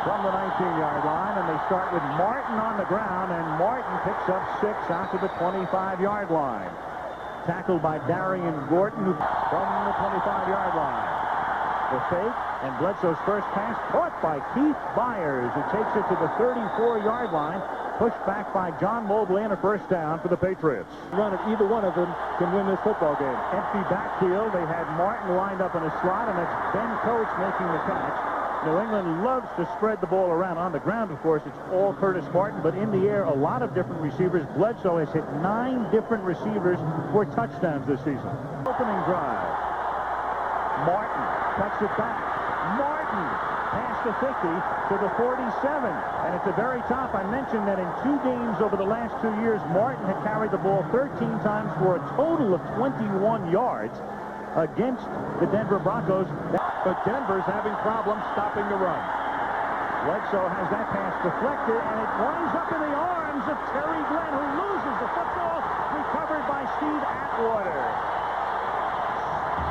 from the 19-yard line, and they start with Martin on the ground, and Martin picks up 6 out to the 25-yard line. Tackled by Darian Gordon from the 25-yard line. The fake, and Bledsoe's first pass caught by Keith Byers, who takes it to the 34-yard line, pushed back by John Mobley, and a first down for the Patriots. Run of either one of them can win this football game. Empty backfield. They had Martin lined up in a slot, and it's Ben Coates making the catch. New England loves to spread the ball around. On the ground, of course, it's all Curtis Martin, but in the air, a lot of different receivers. Bledsoe has hit 9 different receivers for touchdowns this season. Opening drive. Martin cuts it back. Martin past the 50 to the 47, and at the very top, I mentioned that in 2 games over the last 2 years, Martin had carried the ball 13 times for a total of 21 yards against the Denver Broncos. But Denver's having problems stopping the run. Bledsoe has that pass deflected, and it winds up in the arms of Terry Glenn, who loses the football, recovered by Steve Atwater.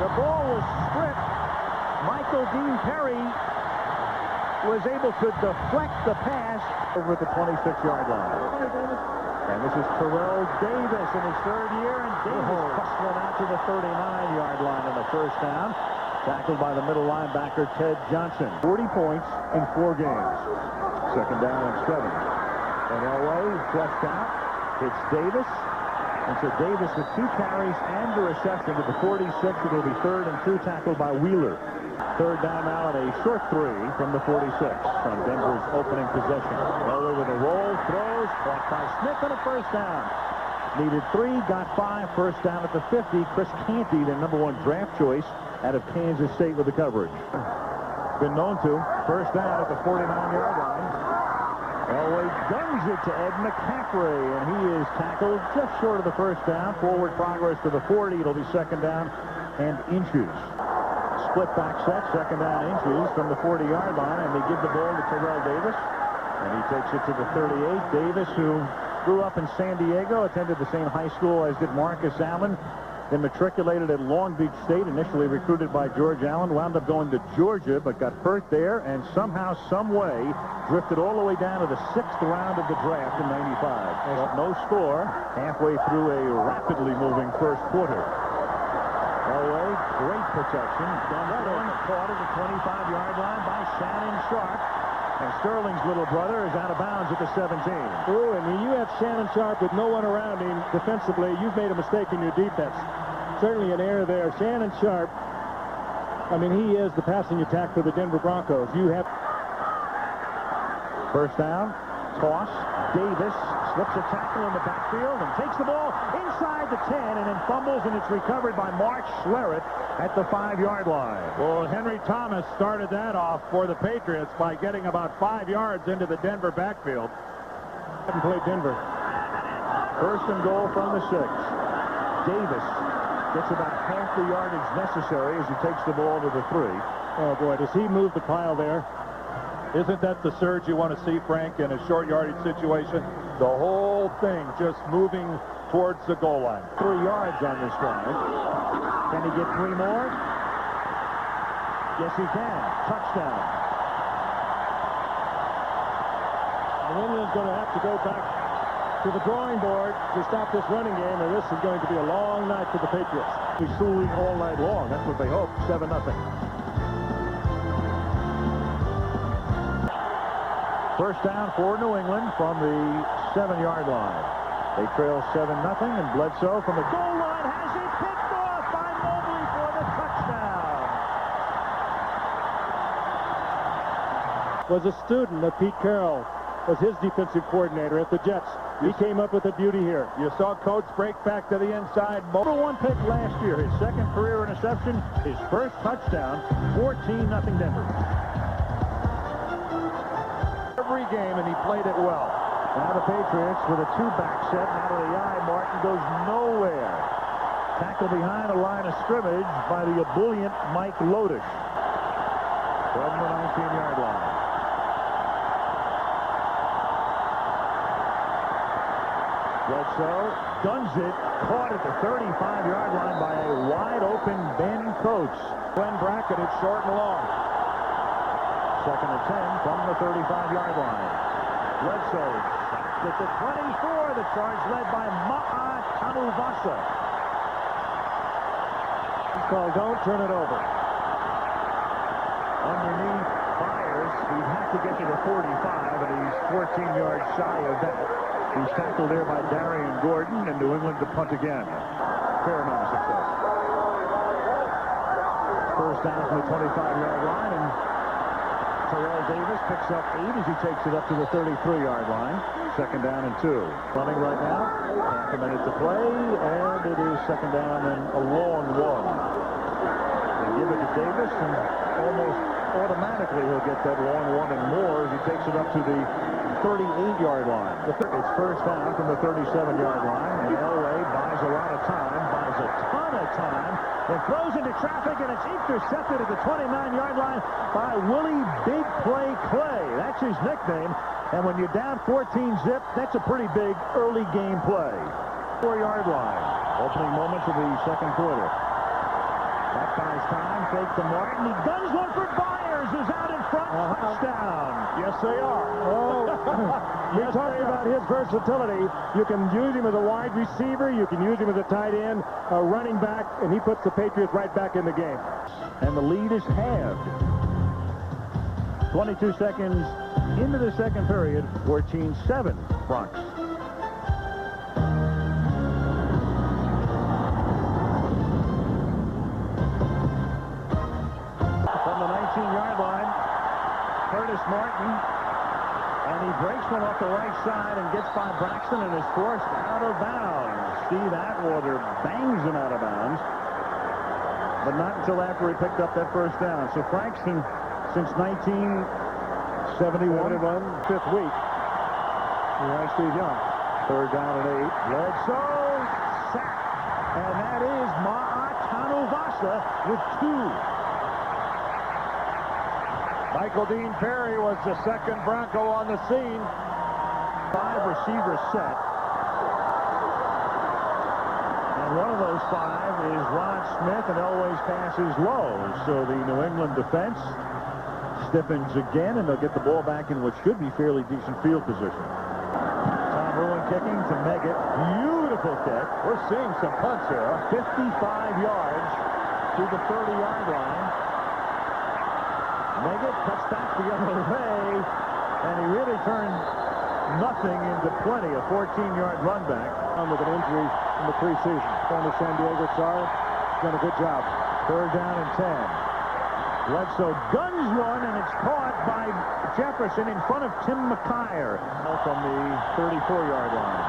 The ball was stripped. Michael Dean Perry was able to deflect the pass over the 26-yard line. And this is Terrell Davis in his 3rd year, and Davis cuts one out to the 39-yard line on the first down. Tackled by the middle linebacker, Ted Johnson. 40 points in 4 games. Second down and 7. And Elway flushed out. It's Davis. And so Davis with 2 carries and a reception to the 46. It'll be 3rd and 2, tackled by Wheeler. 3rd down now and a short 3 from the 46 from Denver's opening possession. Elway with a roll, throws, caught by Smith, and a first down. Needed 3, got 5, first down at the 50. Chris Canty, the #1 draft choice out of Kansas State with the coverage. Been known to. First down at the 49-yard line. Elway guns it to Ed McCaffrey, and he is tackled just short of the first down. Forward progress to the 40. It'll be second down and inches. Split back set, second down inches from the 40-yard line, and they give the ball to Terrell Davis, and he takes it to the 38. Davis, who grew up in San Diego, attended the same high school as did Marcus Allen, then matriculated at Long Beach State, initially recruited by George Allen, wound up going to Georgia, but got hurt there, and somehow, some way, drifted all the way down to the 6th round of the draft in '95. Well, no score halfway through a rapidly moving first quarter. Elway, great protection. Done caught at the 25-yard line by Shannon Sharp. And Sterling's little brother is out of bounds at the 17. Oh, and when you have Shannon Sharp with no one around him defensively, you've made a mistake in your defense. Certainly an error there. Shannon Sharp, I mean, he is the passing attack for the Denver Broncos. You have... First down, toss. Davis slips a tackle in the backfield and takes the ball inside the 10 and then fumbles, and it's recovered by Mark Schlereth at the 5-yard line. Well, Henry Thomas started that off for the Patriots by getting about 5 yards into the Denver backfield. Haven't played Denver. First and goal from the 6. Davis gets about half the yardage necessary as he takes the ball to the 3. Oh, boy, does he move the pile there? Isn't that the surge you want to see, Frank, in a short yardage situation? The whole thing just moving towards the goal line. 3 yards on this drive. Can he get 3 more? Yes, he can. Touchdown. New England's going to have to go back to the drawing board to stop this running game, or this is going to be a long night for the Patriots. He's fooling all night long. That's what they hope. 7-0. First down for New England from the 7-yard line. They trail 7-0, and Bledsoe from the goal line has it picked off by Mobley for the touchdown. Was a student of Pete Carroll, was his defensive coordinator at the Jets. He came up with a beauty here. You saw Coates break back to the inside. #1 pick last year, his 2nd career interception, his first touchdown, 14-0 Denver. Every game, and he played it well. Now the Patriots with a 2-back set. Out of the eye, Martin goes nowhere. Tackle behind the line of scrimmage by the ebullient Mike Lodish from the 19-yard line. Bledsoe guns it, caught at the 35-yard line by a wide-open Ben Coates. Glenn bracketed short and long. second and 10 from the 35-yard line. Bledsoe sacked at the 24. The charge led by Ma'a Tanuvasa. He's called don't turn it over. Underneath Byers, he'd have to get to the 45, and he's 14 yards shy of that. He's tackled there by Darian Gordon, and New England to punt again. Fair amount of success. First down from the 25-yard line, and Terrell Davis picks up 8 as he takes it up to the 33-yard line. Second down and 2. Running right now. Half a minute to play, and it is second down and a long one. They give it to Davis, and almost automatically he'll get that long one and more as he takes it up to the 38-yard line. It's first down from the 37-yard line, and Elway buys a lot of time, buys a ton of time, and throws into traffic, and it's intercepted at the 29-yard line by Willie Big Play Clay. That's his nickname, and when you're down 14-zip, that's a pretty big early game play. 4-yard line. Opening moments of the second quarter. That buys time, fake to Martin. He guns one for Byers, who's out in front. Touchdown. Yes, they are. Oh, we talked about his versatility. You can use him as a wide receiver. You can use him as a tight end, a running back, and he puts the Patriots right back in the game. And the lead is halved. 22 seconds into the second period, 14-7 Bronx. From the 19-yard line, Curtis Martin, and he breaks one off the right side and gets by Braxton and is forced out of bounds. Steve Atwater bangs him out of bounds, but not until after he picked up that first down. So Frankston, since 1971, fifth week. Yeah, Steve Young. Third down and 8. Bledsoe sacked, and that is Ma'a Tanuvasa with 2. Michael Dean Perry was the second Bronco on the scene. 5 receivers set. And one of those 5 is Ron Smith, and Elway's pass is low. So the New England defense stiffens again, and they'll get the ball back in what should be fairly decent field position. Tom Ruin kicking to Meggett. Beautiful kick. We're seeing some punts here. 55 yards to the 30-yard line. Meggett cuts back the other way, and he really turned nothing into plenty. A 14-yard run back. With an injury in the preseason. Former San Diego Star. Done a good job. Third down and 10. Bledsoe guns one, and it's caught by Jefferson in front of Tim McKyer from the 34-yard line.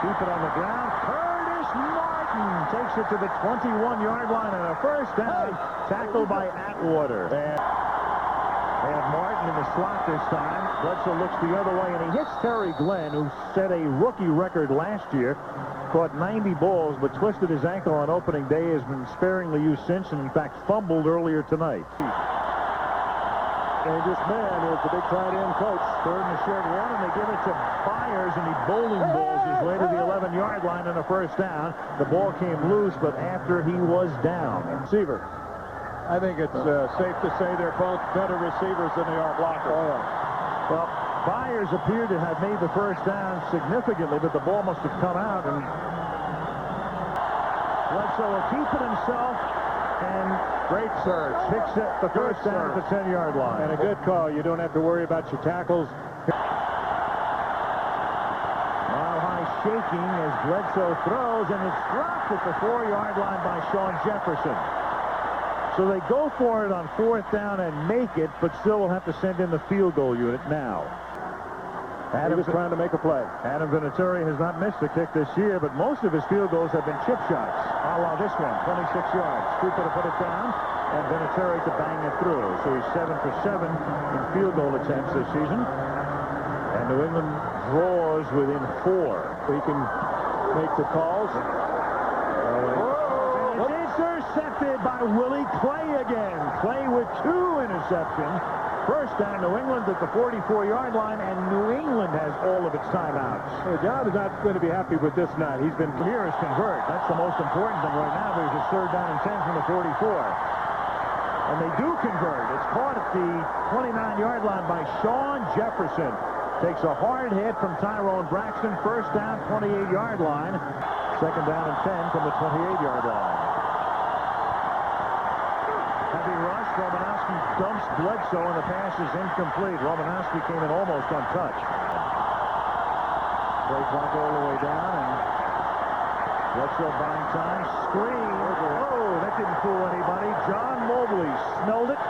Keep it on the ground. Curtis Martin takes it to the 21-yard line, and a first down. Tackled by Atwater. They have Martin in the slot this time. Bledsoe looks the other way, and he hits Terry Glenn, who set a rookie record last year. Caught 90 balls, but twisted his ankle on opening day, has been sparingly used since, and in fact fumbled earlier tonight. Dangerous man is the big tight end coach. Third and a short one, and they give it to Byers, and he bowling balls his way to the 11-yard line on a first down. The ball came loose, but after he was down. Receiver. I think it's safe to say they're both better receivers than they are blockers. Oh, yeah. Well, Byers appeared to have made the first down significantly, but the ball must have come out, and Bledsoe will keep it himself, and Great search. picks it the first down at the 10-yard line. And a good call. You don't have to worry about your tackles. Mile high shaking as Bledsoe throws, and it's dropped at the 4-yard line by Sean Jefferson. So they go for it on fourth down and make it, but still will have to send in the field goal unit now. He was trying to make a play. Adam Vinatieri has not missed a kick this year, but most of his field goals have been chip shots. A la this one, 26 yards. Cooper to put it down, and Vinatieri to bang it through. So he's 7 for 7 in field goal attempts this season. And New England draws within 4. He can make the calls. Intercepted by Willie Clay again. Clay with 2 interceptions. First down, New England at the 44-yard line, and New England has all of its timeouts. John is not going to be happy with this night. He's been here is convert. That's the most important thing right now, because it's third down and 10 from the 44. And they do convert. It's caught at the 29-yard line by Sean Jefferson. Takes a hard hit from Tyrone Braxton. First down, 28-yard line. Second down and 10 from the 28-yard line. Heavy rush. Romanowski dumps Bledsoe, and the pass is incomplete. Romanowski came in almost untouched. Play clock all the way down, and Bledsoe buying time. Screen. Oh, that didn't fool anybody. John Mobley smelled it.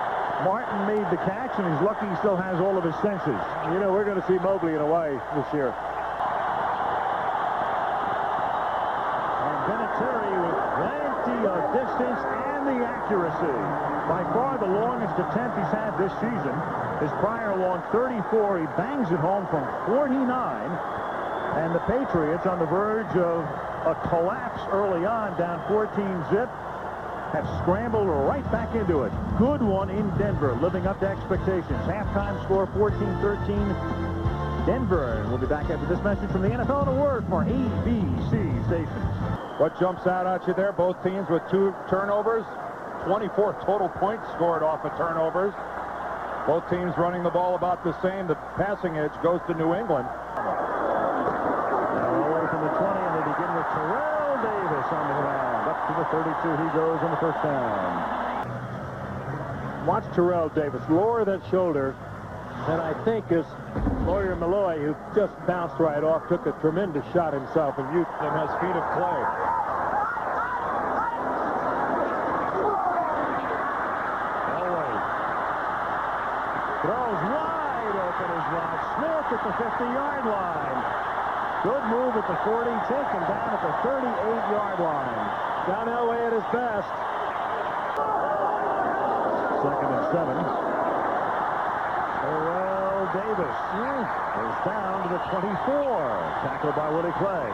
Martin made the catch, and he's lucky he still has all of his senses. You know, we're going to see Mobley in Hawaii this year. And Vinatieri with plenty of distance and the accuracy. By far the longest attempt he's had this season. His prior long 34. He bangs it home from 49. And the Patriots, on the verge of a collapse early on, down 14-zip, have scrambled right back into it. Good one in Denver, living up to expectations. Halftime score 14-13 Denver. And we'll be back after this message from the NFL in a word for ABC stations. What jumps out at you there? Both teams with 2 turnovers. 24 total points scored off of turnovers. Both teams running the ball about the same. The passing edge goes to New England. Now away from the 20, and they begin with Terrell Davis on the ground. Up to the 32 he goes on the first down. Watch Terrell Davis lower that shoulder, and I think as Lawyer Malloy, who just bounced right off, took a tremendous shot himself, and you Has feet of clay. Throws wide open is Rod Smith at the 50-yard line. Good move at the 40, taken down at the 38-yard line. John Elway at his best. Second and 7. Terrell Davis goes down to the 24. Tackled by Willie Clay.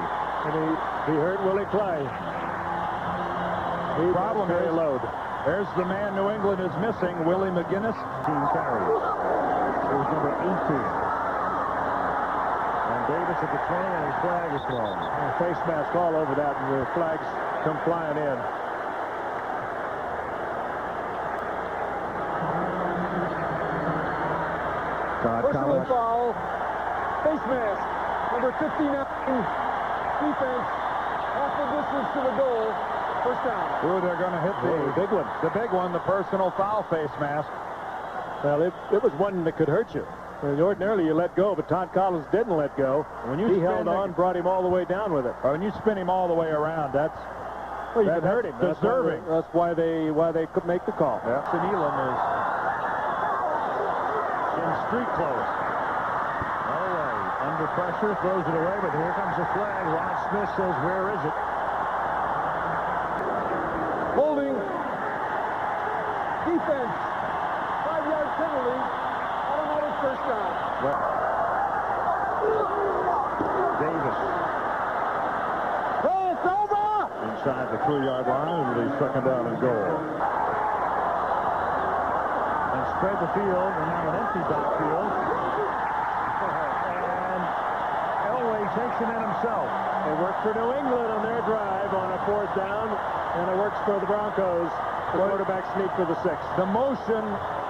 And he hurt Willie Clay. He Problem is, load. There's the man New England is missing, Willie McGinnis. 18 carries. Here's number 18. And Davis at the 20, and his flag is thrown. Face mask all over that, and the flags come flying in. Personal foul. Face mask. Number 59. Defense. Half the distance to the goal. First down. Ooh, they're going to hit the big one. The big one, the personal foul face mask. Well, it was one that could hurt you. And ordinarily you let go, but Todd Collins didn't let go. He held on, brought him all the way down with it. When you spin him all the way around, that you can hurt him. Deserving. That's why they could make the call. Yeah. And Elam is In street clothes. Elway under pressure, throws it away, but here comes the flag. Rod Smith says, where is it? Holding. Defense. 5-yard penalty. Automatic first down. Davis. Hey, it's over! Inside the 3-yard line, and the second down and goal. And spread the field, and now an empty backfield. And Elway takes him in himself. It worked for New England on their drive on a 4th down, and it works for the Broncos. The quarterback sneak for the 6th. the motion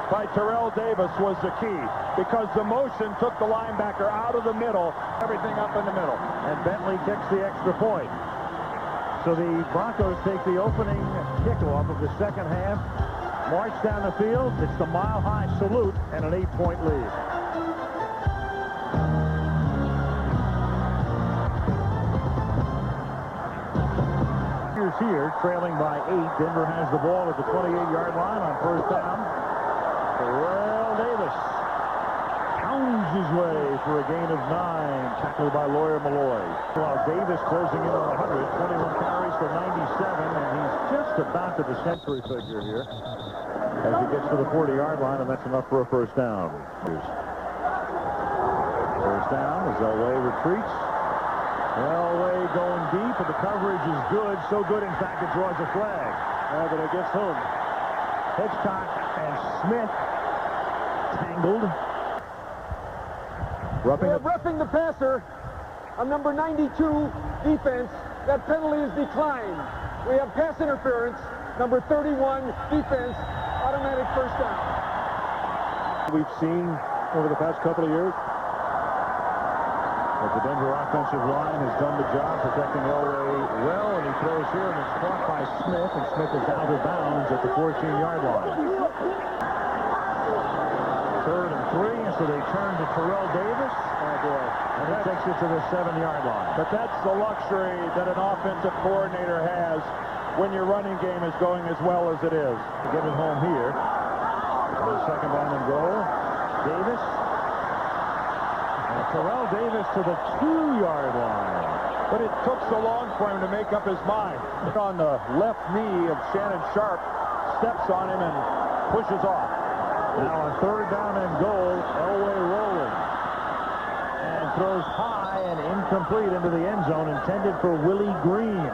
by Terrell Davis was the key, because the motion took the linebacker out of the middle, everything up in the middle. And Bentley kicks the extra point. So the Broncos take the opening kickoff of the second half, march down the field. It's the mile-high salute and an 8-point lead. Here, trailing by 8. Denver has the ball at the 28-yard line on first down. Terrell Davis pounds his way for a gain of 9, tackled by Lawyer Malloy. While Davis closing in on 100, 21 carries for 97, and he's just about to the century figure here as he gets to the 40-yard line, and that's enough for a first down. First down as Elway retreats. Elway going deep, and the coverage is good. So good, in fact, it draws a flag. But against whom? Hitchcock and Smith tangled. Roughing the passer on number 92, defense. That penalty is declined. We have pass interference. Number 31, defense. automatic first down. We've seen over the past couple of years. But the Denver offensive line has done the job protecting Elway well, and he throws here, and it's caught by Smith, and Smith is out of bounds at the 14-yard line. 3rd and 3, so they turn to Terrell Davis. Oh, boy. And he takes it to the 7-yard line. But that's the luxury that an offensive coordinator has when your running game is going as well as it is. Get it home here. On 2nd down and goal. Davis. And Terrell Davis to the 2-yard line. But it took so long for him to make up his mind. On the left knee of Shannon Sharp, steps on him and pushes off. Now on 3rd down and goal, Elway rolling. And throws high and incomplete into the end zone, intended for Willie Green.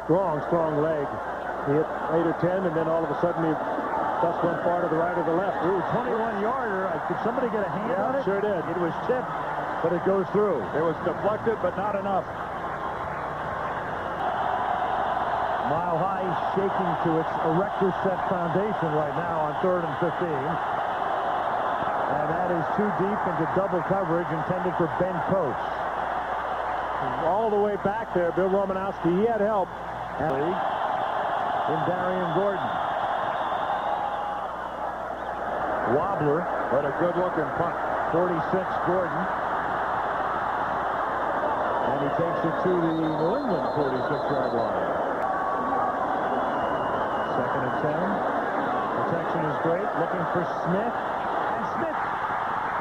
Strong leg. He hit 8 or 10, and then all of a sudden he just went far to the right or the left. Ooh, 21-yarder. Did somebody get a hand on it? Sure did. It was tipped, but it goes through. It was deflected, but not enough. Mile High shaking to its erector set foundation right now on 3rd and 15. And that is too deep into double coverage intended for Ben Coates. All the way back there, Bill Romanowski, he had help. In Darian Gordon. Wobbler. But a good-looking punt. 46 Gordon. And he takes it to the New England 46-yard line. 2nd and 10. Protection is great. Looking for Smith. And Smith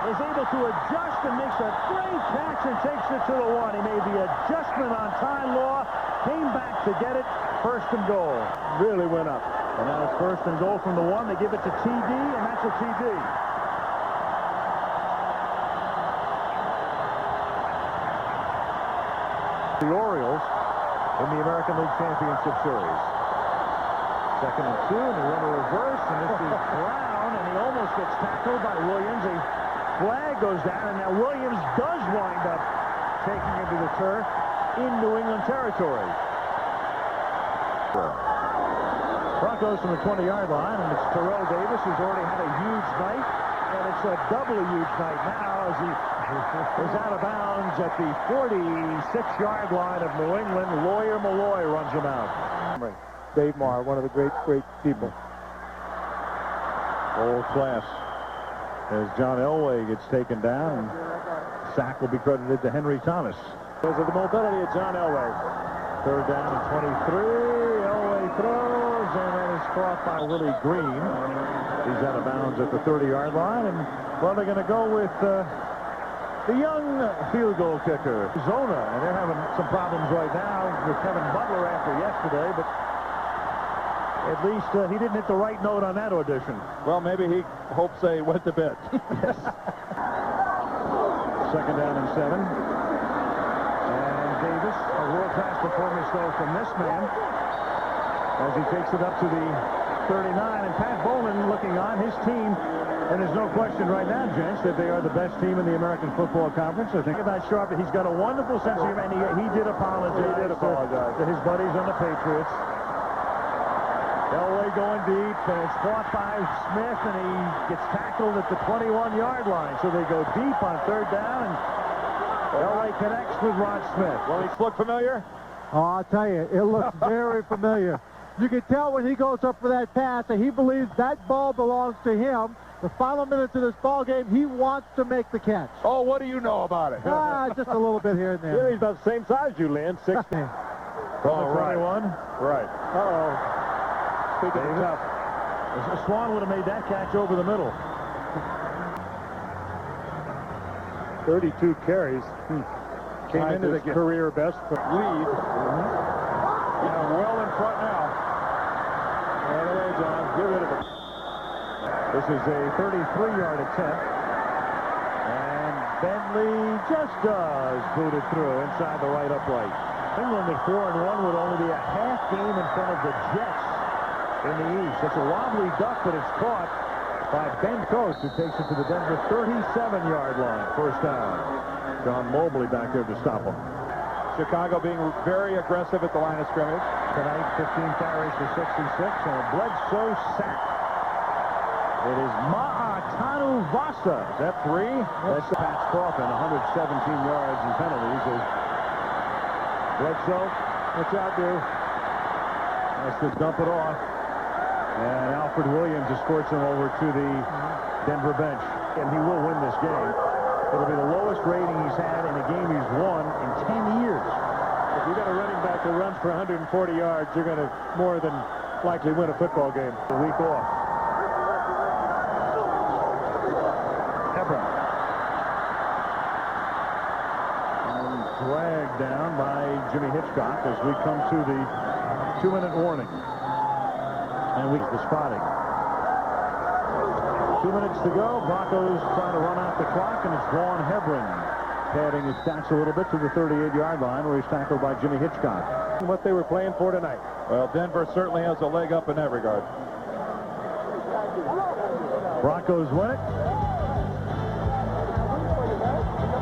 is able to adjust and makes a great catch and takes it to the 1. He made the adjustment on time law. Came back to get it. 1st and goal. Really went up. And now it's 1st and goal from the 1. They give it to TD, and that's a TD. The Orioles in the American League Championship Series. 2nd and 2, and they run a reverse, and this is Brown, and he almost gets tackled by Williams. A flag goes down, and now Williams does wind up taking into the turf in New England territory. Broncos from the 20-yard line, and it's Terrell Davis, who's already had a huge night, and it's a doubly huge night now as he is out of bounds at the 46-yard line of New England. Lawyer Malloy runs him out. Dave Marr, one of the great people. Old class as John Elway gets taken down, and sack will be credited to Henry Thomas. Because of the mobility of John Elway. 3rd down and 23. Elway throws, and that is caught by Willie Green. He's out of bounds at the 30-yard line, and well, they're going to go with the young field goal kicker, Zona, and they're having some problems right now with Kevin Butler after yesterday, but at least he didn't hit the right note on that audition. Well, maybe he hopes they went to bed. 2nd down and 7. And Davis, a world-class performance, though, from this man as he takes it up to the 39. And Pat Bowman looking on his team. And there's no question right now, gents, that they are the best team in the American Football Conference. I think about Sharp, he's got a wonderful sense of humor, and he did apologize to his buddies on the Patriots. Elway going deep, and it's caught by Smith, and he gets tackled at the 21-yard line. So they go deep on 3rd down, and Elway connects with Rod Smith. Well, he look familiar? Oh, I'll tell you, it looks very familiar. You can tell when he goes up for that pass that he believes that ball belongs to him. The final minutes of this ball game, he wants to make the catch. Oh, what do you know about it? Just a little bit here and Yeah, there. he's about the same size as you, Lynn. 16. Oh, right. 21. Right. Uh-oh. Speaking of tough. Swan would have made that catch over the middle. 32 carries. Came Tied into his the career best for lead. Yeah, well in front now. Right away, John. Get rid of it. This is a 33-yard attempt. And Bentley just does boot it through inside the right upright. England at 4-1 would only be a half game in front of the Jets in the East. It's a wobbly duck, but it's caught by Ben Coates, who takes it to the Denver 37-yard line. 1st down. John Mobley back there to stop him. Chicago being very aggressive at the line of scrimmage. Tonight, 15 carries for 66, and a Bledsoe sack. It is Ma'atanu Vasa. Is that 3? That's Pat Coffin, 117 yards and penalties. As Bledsoe, watch out, dude. Has to dump it off. And Alfred Williams escorts him over to the Denver bench. And he will win this game. It'll be the lowest rating he's had in a game he's won in 10 years. If you got a running back that runs for 140 yards, you're going to more than likely win a football game. The week off. Hebron. And dragged down by Jimmy Hitchcock as we come to the 2-minute warning. And we the spotting. 2 minutes to go. Broncos trying to run out the clock, and it's Vaughn Hebron padding his stats a little bit to the 38-yard line, where he's tackled by Jimmy Hitchcock. What they were playing for tonight. Well, Denver certainly has a leg up in that regard. Broncos win it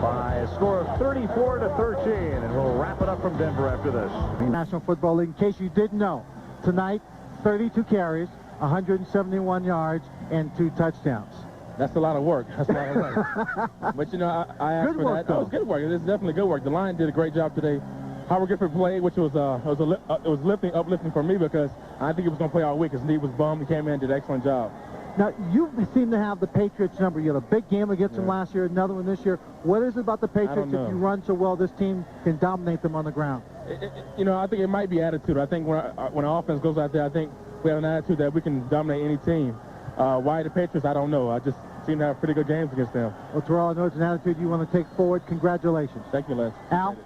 by a score of 34-13, and we'll wrap it up from Denver after this. National Football League, in case you didn't know, tonight, 32 carries, 171 yards, and 2 touchdowns. That's a lot of work. That's a lot of work. But, you know, I asked Good for work, that. though. It was good work. It was definitely good work. The line did a great job today. Howard Gifford played, which was uplifting for me because I think he was going to play all week because Need was bummed. He came in and did an excellent job. Now, you seem to have the Patriots number. You had a big game against them last year, another one this year. What is it about the Patriots that you run so well, this team can dominate them on the ground? You know, I think it might be attitude. I think when our offense goes out there, I think we have an attitude that we can dominate any team. Why the Patriots, I don't know. I just seem to have pretty good games against them. Well, Terrell, I know it's an attitude you want to take forward. Congratulations. Thank you, Les. Al?